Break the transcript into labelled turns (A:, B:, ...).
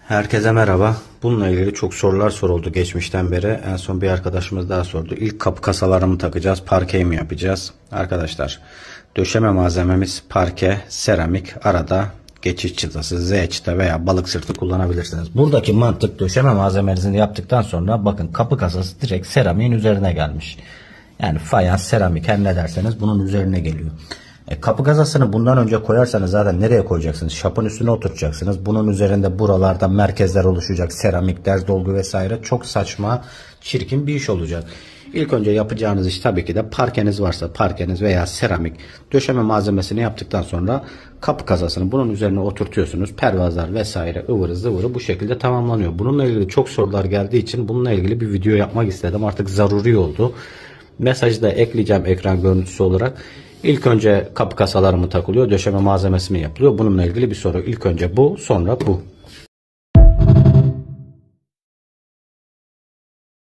A: Herkese merhaba. Bununla ilgili çok sorular soruldu geçmişten beri. En son bir arkadaşımız daha sordu. İlk kapı kasalarını mı takacağız, parkeyi mi yapacağız? Arkadaşlar, döşeme malzememiz parke, seramik, arada geçiş çıtası, Z çıta veya balık sırtı kullanabilirsiniz. Buradaki mantık, döşeme malzemenizi yaptıktan sonra bakın kapı kasası direkt seramiğin üzerine gelmiş. Yani fayans, seramik her ne derseniz bunun üzerine geliyor. Kapı kasasını bundan önce koyarsanız zaten nereye koyacaksınız? Şapın üstüne oturtacaksınız. Bunun üzerinde buralarda merkezler oluşacak. Seramik, derz dolgu vesaire. Çok saçma, çirkin bir iş olacak. İlk önce yapacağınız iş tabii ki de parkeniz varsa parkeniz veya seramik döşeme malzemesini yaptıktan sonra kapı kasasını bunun üzerine oturtuyorsunuz. Pervazlar vesaire ıvırı zıvırı bu şekilde tamamlanıyor. Bununla ilgili çok sorular geldiği için bununla ilgili bir video yapmak istedim. Artık zaruri oldu. Mesajı da ekleyeceğim ekran görüntüsü olarak. İlk önce kapı kasaları mı takılıyor, döşeme malzemesi mi yapılıyor? Bununla ilgili bir soru. İlk önce bu, sonra bu.